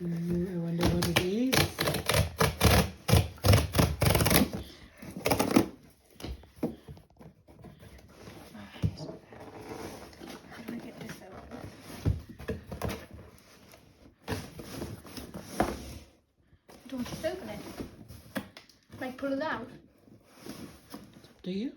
Ooh, I wonder what it is. How do I get this open? Do I just open it? Like pull it out? Do you?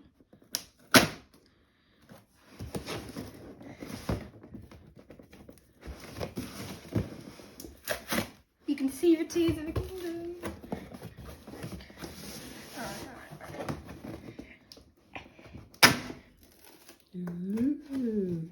You can see the tears of the kingdom. Ooh.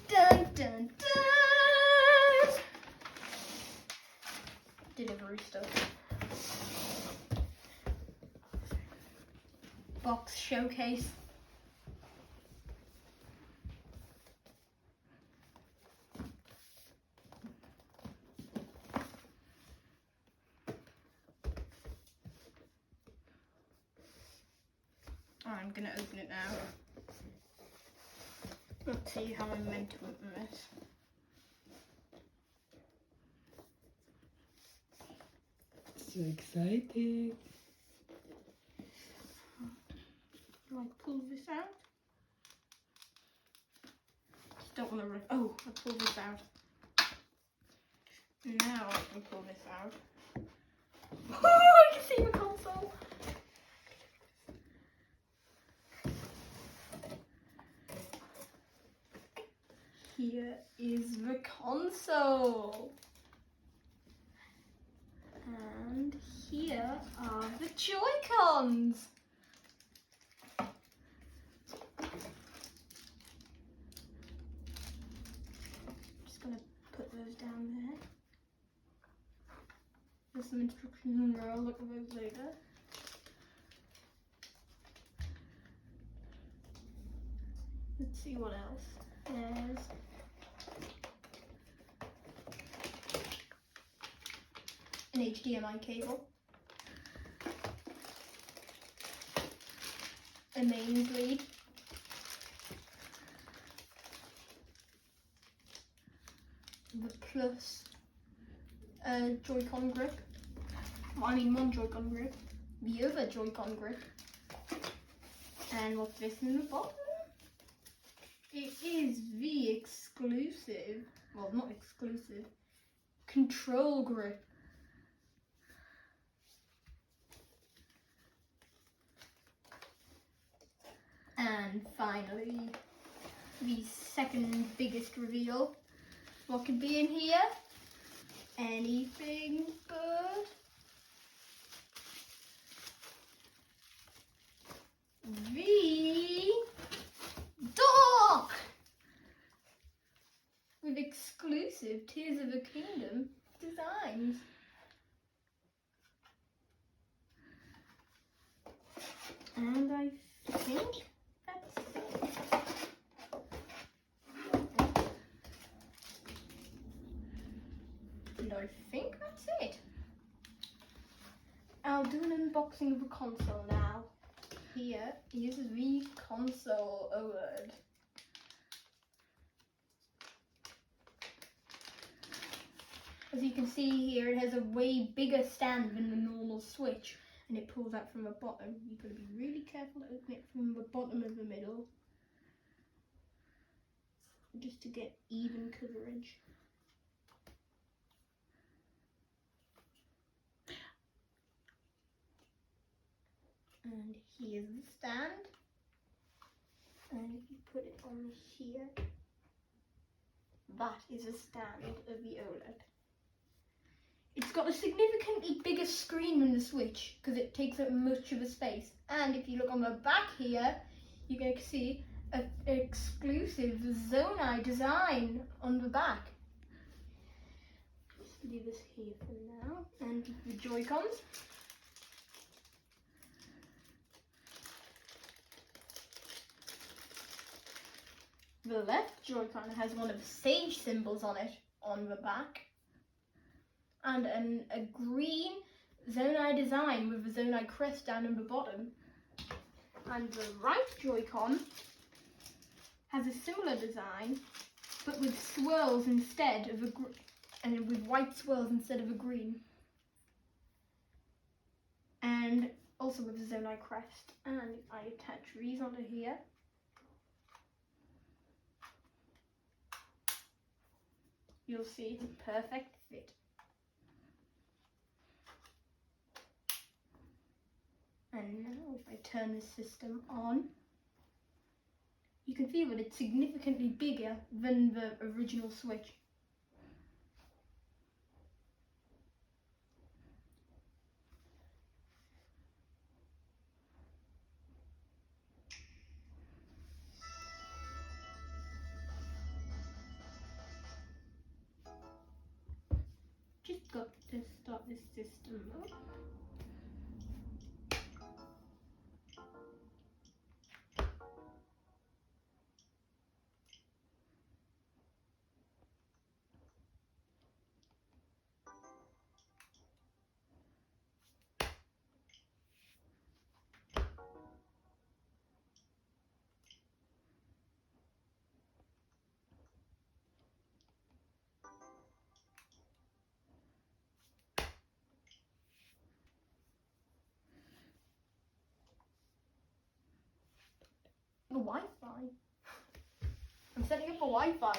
Dun dun dun! Delivery stuff. Box showcase. I'm gonna open it now. Let's see how I'm meant to open this. So exciting. Do I pull this out? Just don't want to. Oh, I pull this out. Now I can pull this out. Oh, I can see the console. Here is the console. And here are the Joy-Cons. Just gonna put those down there. There's some instructions in there, I'll look at those later. Let's see what else. There's an HDMI cable, a mains lead, the plus Joy-Con grip, one Joy-Con grip, the other Joy-Con grip, and what's this in the bottom? It is the exclusive, well not exclusive, control grip. And finally, the second biggest reveal. What could be in here? Anything but the dock with exclusive Tears of the Kingdom designs. And I think that's it. And I think that's it. I'll do an unboxing of the console now. Here is the console Oled. As you can see here, it has a way bigger stand than the normal Switch, and it pulls out from the bottom. You've got to be really careful to open it from the bottom of the middle, just to get even coverage. And here's the stand, and if you put it on here, that is a stand of the Oled. It's got a significantly bigger screen than the Switch because it takes up much of the space. And if you look on the back here, you can see an exclusive Zonai design on the back. Just leave this here for now. And the Joy-Cons. The left Joy-Con has one of the Sage symbols on it on the back, and a green Zonai design with the Zonai crest down in the bottom. And the right Joy-Con has a similar design, but with swirls instead of and with white swirls instead of a green. And also with the Zonai crest. And if I attach these onto here, you'll see it's a perfect fit. And now if I turn this system on, you can feel that it's significantly bigger than the original Switch. Just got to start this system up. The Wi-Fi. I'm setting up a Wi-Fi.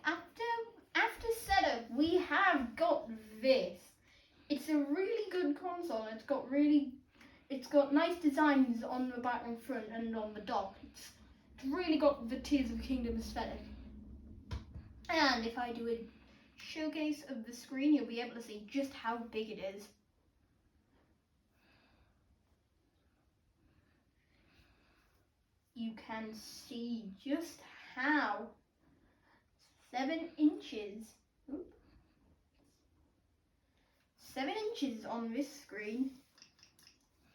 After setup, we have got this. It's a really good console. It's got nice designs on the back and front and on the dock. It's really got the Tears of the Kingdom aesthetic. And if I do a showcase of the screen, you'll be able to see just how big it is. You can see just how 7 inches on this screen,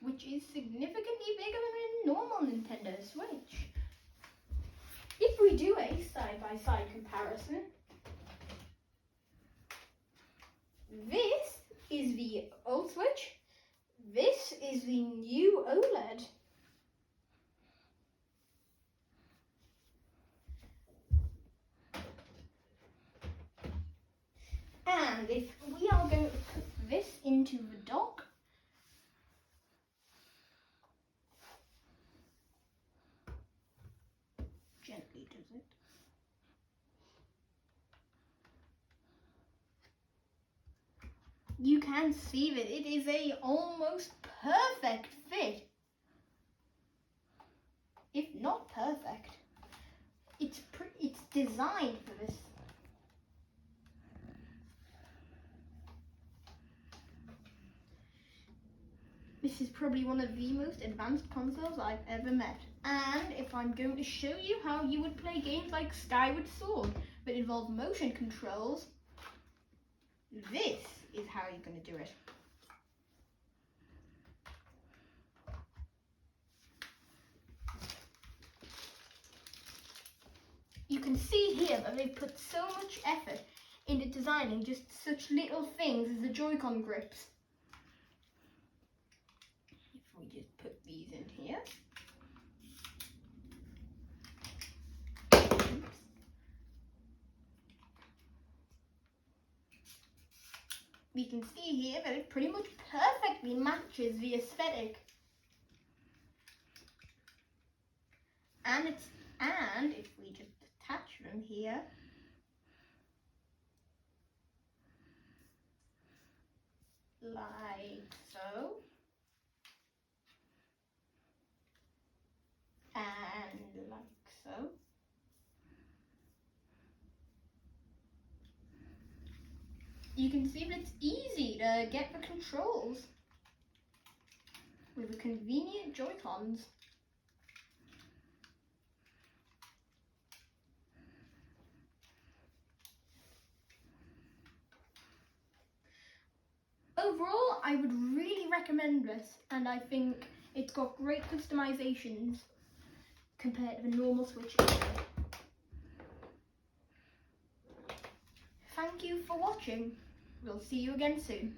which is significantly bigger than a normal Nintendo Switch. If we do a side-by-side comparison, this is the old Switch, this is the new OLED. And if we are going to put this into the dock, gently does it. You can see that it is a almost perfect fit. If not perfect, it's designed for this. This is probably one of the most advanced consoles I've ever met. And if I'm going to show you how you would play games like Skyward Sword that involve motion controls, this is how you're going to do it. You can see here that they've put so much effort into designing just such little things as the Joy-Con grips. If we just put these in here. We can see here that it pretty much perfectly matches the aesthetic. And if we just attach them here, like so, and like so. You can see that it's easy to get the controls with the convenient Joy-Cons. Overall, I would really recommend this, and I think it's got great customizations compared to the normal Switch. thank you for watching. We'll see you again soon.